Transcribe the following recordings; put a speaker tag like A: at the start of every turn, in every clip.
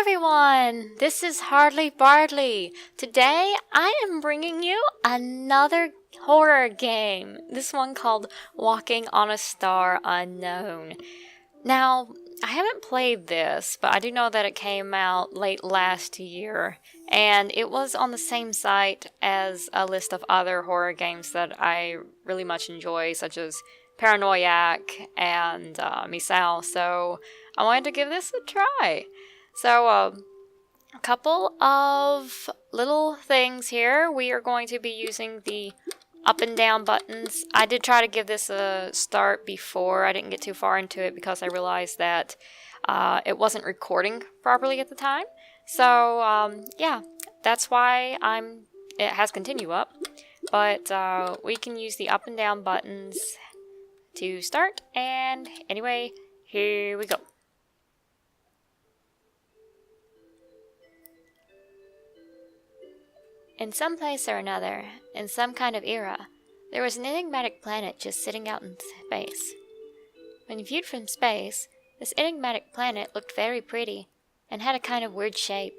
A: everyone! This is Hardly Bardly. Today I am bringing you another horror game. This one called Walking on a Star Unknown. Now, I haven't played this, but I do know that it came out late last year, and it was on the same site as a list of other horror games that I really much enjoy, such as Paranoiac and Misao, so I wanted to give this a try. So, a couple of little things here. We are going to be using the up and down buttons. I did try to give this a start before. I didn't get too far into it because I realized that it wasn't recording properly at the time. So, yeah, that's why it has continue up. But we can use the up and down buttons to start. And anyway, here we go. In some place or another, in some kind of era, there was an enigmatic planet just sitting out in space. When viewed from space, this enigmatic planet looked very pretty and had a kind of weird shape.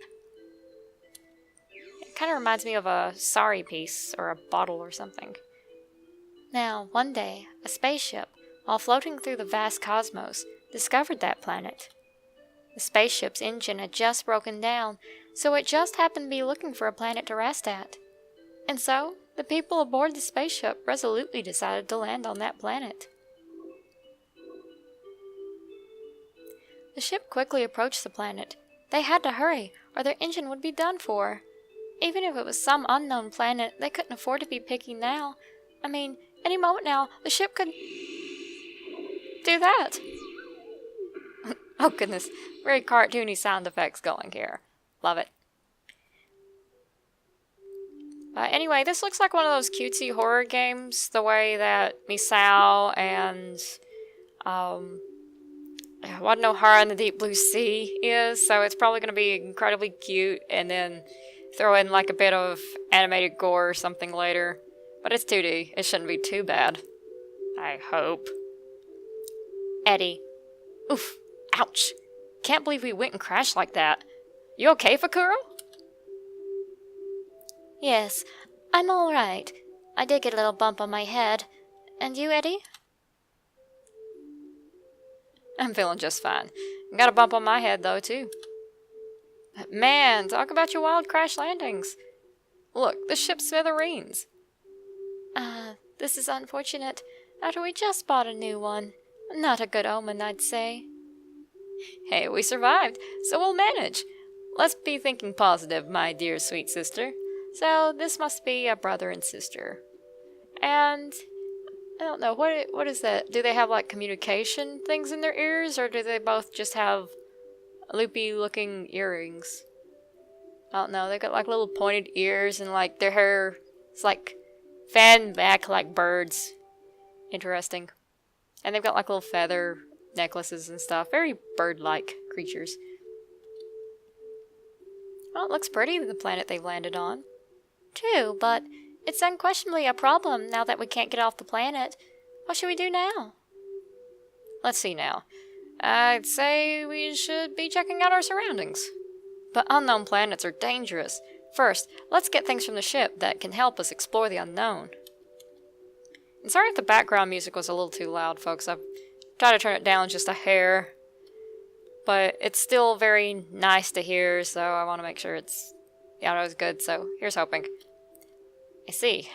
A: It kind of reminds me of a sari piece or a bottle or something. Now, one day, a spaceship, while floating through the vast cosmos, discovered that planet. The spaceship's engine had just broken down, so it just happened to be looking for a planet to rest at. And so, the people aboard the spaceship resolutely decided to land on that planet. The ship quickly approached the planet. They had to hurry, or their engine would be done for. Even if it was some unknown planet, they couldn't afford to be picky now. I mean, any moment now, the ship could do that. Oh goodness, very cartoony sound effects going here. Love it. Anyway, this looks like one of those cutesy horror games, the way that Misao and What No Horror in the Deep Blue Sea is, so it's probably going to be incredibly cute, and then throw in like a bit of animated gore or something later. But it's 2D, it shouldn't be too bad. I hope. Eddie. Oof. Ouch. Can't believe we went and crashed like that. You okay, Fakuro? Yes, I'm alright. I did get a little bump on my head. And you, Eddie? I'm feeling just fine. Got a bump on my head, though, too. But man, talk about your wild crash landings. Look, the ship's smithereens. This is unfortunate. After we just bought a new one. Not a good omen, I'd say. Hey, we survived, so we'll manage. Let's be thinking positive, my dear sweet sister. So, this must be a brother and sister. And, I don't know, what is that? Do they have, like, communication things in their ears, or do they both just have loopy-looking earrings? I don't know, they got, like, little pointed ears, and, like, their hair is, like, fanned back like birds. Interesting. And they've got, like, little feather necklaces and stuff. Very bird-like creatures. Well, it looks pretty, the planet they've landed on. True, but it's unquestionably a problem now that we can't get off the planet. What should we do now? Let's see now. I'd say we should be checking out our surroundings. But unknown planets are dangerous. First, let's get things from the ship that can help us explore the unknown. And sorry if the background music was a little too loud, folks. I've tried to turn it down just a hair. But it's still very nice to hear, so I want to make sure it's good, so here's hoping. I see.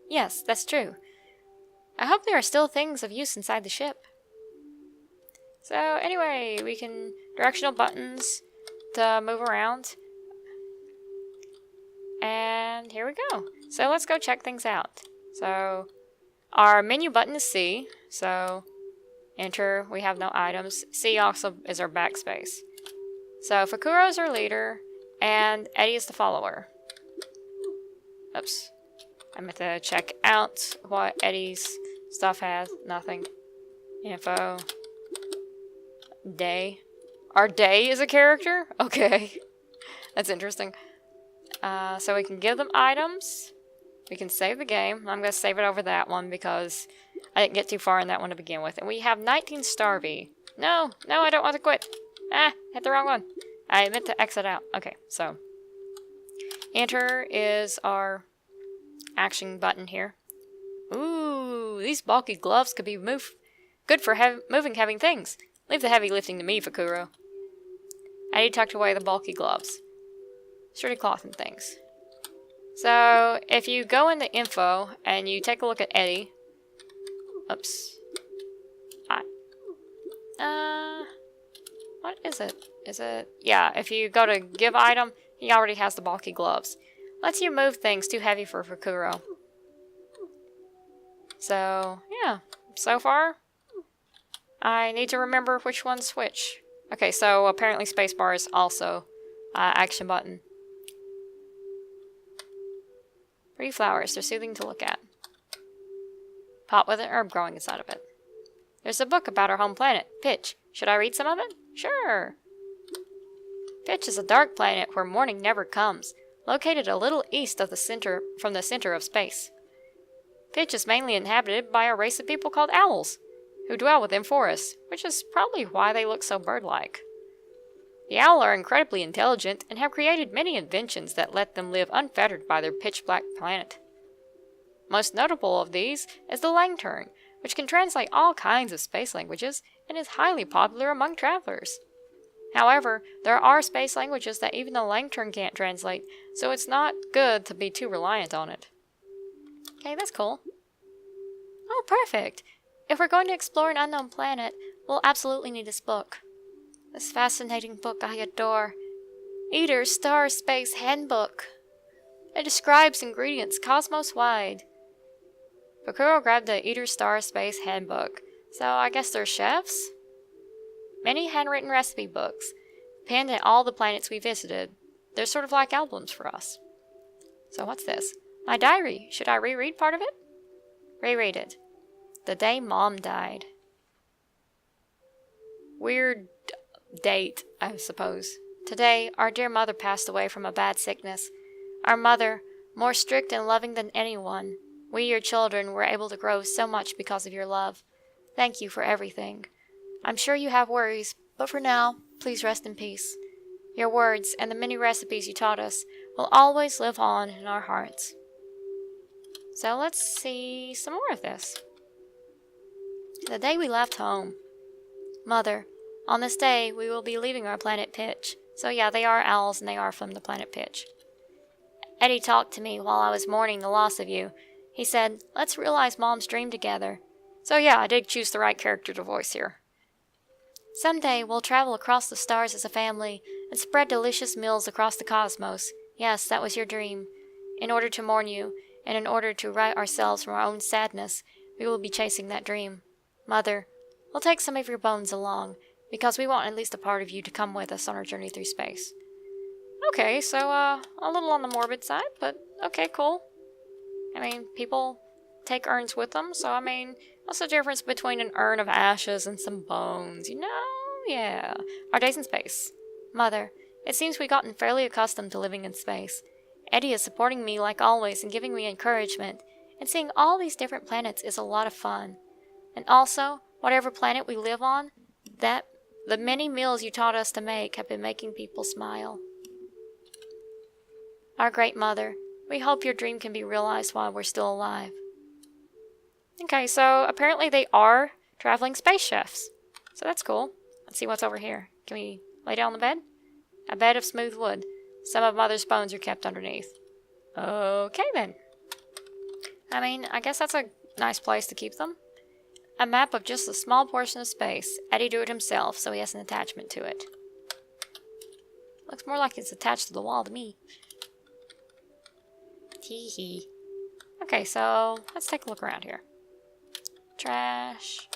A: Yes, that's true. I hope there are still things of use inside the ship. So anyway, we can directional buttons to move around. And here we go. So let's go check things out. So our menu button is C, so enter, we have no items. C also is our backspace. So Fakuro is our leader, and Eddie is the follower. Oops. I meant to check out what Eddie's stuff has. Nothing. Info. Day. Our Day is a character? Okay. That's interesting. So we can give them items. We can save the game. I'm going to save it over that one because I didn't get too far in that one to begin with. And we have 19 Starvey. No, I don't want to quit. Hit the wrong one. I meant to exit out. Okay, so enter is our action button here. Ooh, these bulky gloves could be good for moving heavy things. Leave the heavy lifting to me, Fakuro. Eddie tucked away the bulky gloves. Sturdy cloth and things. So, if you go into info and you take a look at Eddie. Oops. What is it? Is it? Yeah, if you go to give item, he already has the bulky gloves. Lets you move things too heavy for Fakuro. So, yeah. So far, I need to remember which one's which. Okay, so apparently spacebar is also action button. Pretty flowers, they're soothing to look at. Pot with an herb growing inside of it. There's a book about our home planet, Pitch. Should I read some of it? Sure. Pitch is a dark planet where morning never comes, located a little east of from the center of space. Pitch is mainly inhabited by a race of people called owls, who dwell within forests, which is probably why they look so bird-like. The owl are incredibly intelligent and have created many inventions that let them live unfettered by their pitch-black planet. Most notable of these is the lantern, which can translate all kinds of space languages and is highly popular among travelers. However, there are space languages that even the lantern can't translate, so it's not good to be too reliant on it. Okay, that's cool. Oh, perfect! If we're going to explore an unknown planet, we'll absolutely need this book. This fascinating book I adore. Eater Star Space Handbook. It describes ingredients cosmos-wide. Fakuro grabbed the Eater Star Space Handbook, so I guess they're chefs? Many handwritten recipe books, penned at all the planets we visited. They're sort of like albums for us. So what's this? My diary. Should I reread part of it? Reread it. The day Mom died. Weird date, I suppose. Today, our dear mother passed away from a bad sickness. Our mother, more strict and loving than anyone. We, your children, were able to grow so much because of your love. Thank you for everything. I'm sure you have worries, but for now, please rest in peace. Your words and the many recipes you taught us will always live on in our hearts. So let's see some more of this. The day we left home. Mother, on this day, we will be leaving our planet Pitch. So yeah, they are owls and they are from the planet Pitch. Eddie talked to me while I was mourning the loss of you. He said, let's realize Mom's dream together. So yeah, I did choose the right character to voice here. Someday, we'll travel across the stars as a family and spread delicious meals across the cosmos. Yes, that was your dream. In order to mourn you, and in order to right ourselves from our own sadness, we will be chasing that dream. Mother, we'll take some of your bones along, because we want at least a part of you to come with us on our journey through space. Okay, so, a little on the morbid side, but okay, cool. I mean, people take urns with them, so I mean, what's the difference between an urn of ashes and some bones, you know? Yeah. Our days in space. Mother, it seems we've gotten fairly accustomed to living in space. Eddie is supporting me like always and giving me encouragement, and seeing all these different planets is a lot of fun. And also, whatever planet we live on, the many meals you taught us to make have been making people smile. Our great mother, we hope your dream can be realized while we're still alive. Okay, so apparently they are traveling space chefs. So that's cool. Let's see what's over here. Can we lay down on the bed? A bed of smooth wood. Some of Mother's bones are kept underneath. Okay then. I mean, I guess that's a nice place to keep them. A map of just a small portion of space. Eddie drew it himself, so he has an attachment to it. Looks more like it's attached to the wall to me. Tee hee. Okay, so let's take a look around here. Trash.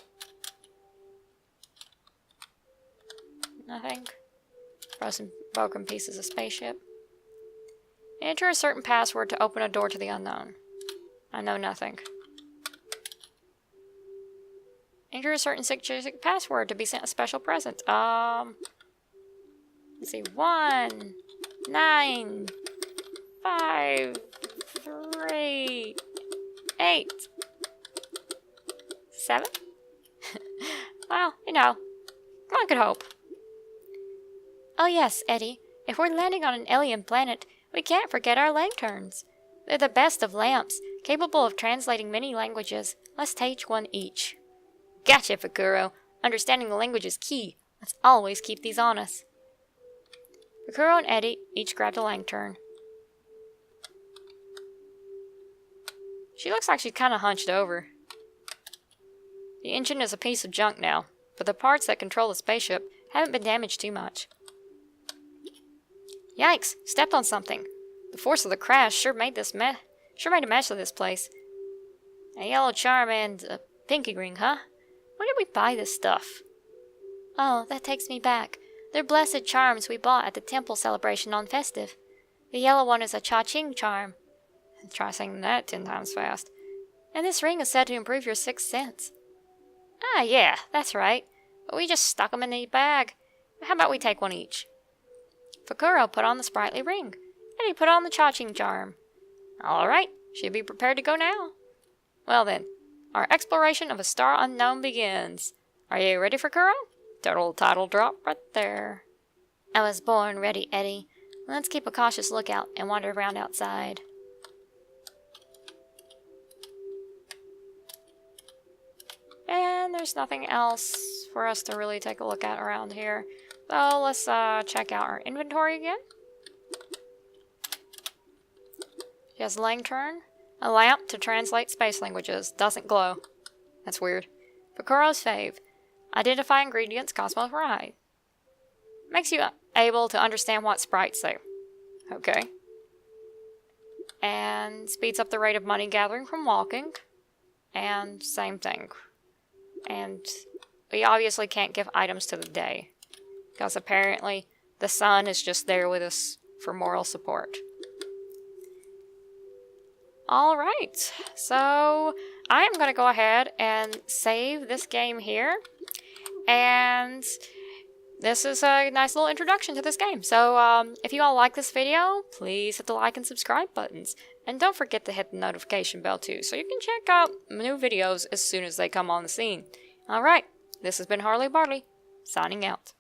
A: Nothing. Broken pieces of spaceship. Enter a certain password to open a door to the unknown. I know nothing. Enter a certain six-digit password to be sent a special present. Let's see. 1, 9, 5, 3, 8, 7? Well, you know, one could hope. Oh yes, Eddie. If we're landing on an alien planet, we can't forget our lanterns. They're the best of lamps, capable of translating many languages. Let's take one each. Gotcha, Fakuro. Understanding the language is key. Let's always keep these on us. Fakuro and Eddie each grabbed a lantern. She looks like she's kind of hunched over. The engine is a piece of junk now, but the parts that control the spaceship haven't been damaged too much. Yikes! Stepped on something. The force of the crash sure made a mess of this place. A yellow charm and a pinky ring, huh? Where did we buy this stuff? Oh, that takes me back. They're blessed charms we bought at the temple celebration on Festive. The yellow one is a cha-ching charm. Try saying that 10 times fast. And this ring is said to improve your sixth sense. Ah, yeah, that's right. But we just stuck them in the bag. How about we take one each? Fakuro put on the sprightly ring, and he put on the cha-ching charm. All right, should be prepared to go now. Well then, our exploration of a star unknown begins. Are you ready, Fakuro? Total title drop right there. I was born ready, Eddie. Let's keep a cautious lookout and wander around outside. And there's nothing else for us to really take a look at around here. So let's check out our inventory again. She has a lantern, a lamp to translate space languages. Doesn't glow. That's weird. Fakuro's fave. Identify ingredients Cosmos Ride. Makes you able to understand what sprites say. Okay. And speeds up the rate of money gathering from walking. And same thing. And we obviously can't give items to the day, because apparently the sun is just there with us for moral support. Alright, so I'm going to go ahead and save this game here. And this is a nice little introduction to this game. So if you all like this video, please hit the like and subscribe buttons. And don't forget to hit the notification bell too, so you can check out new videos as soon as they come on the scene. Alright, this has been Harley Barley, signing out.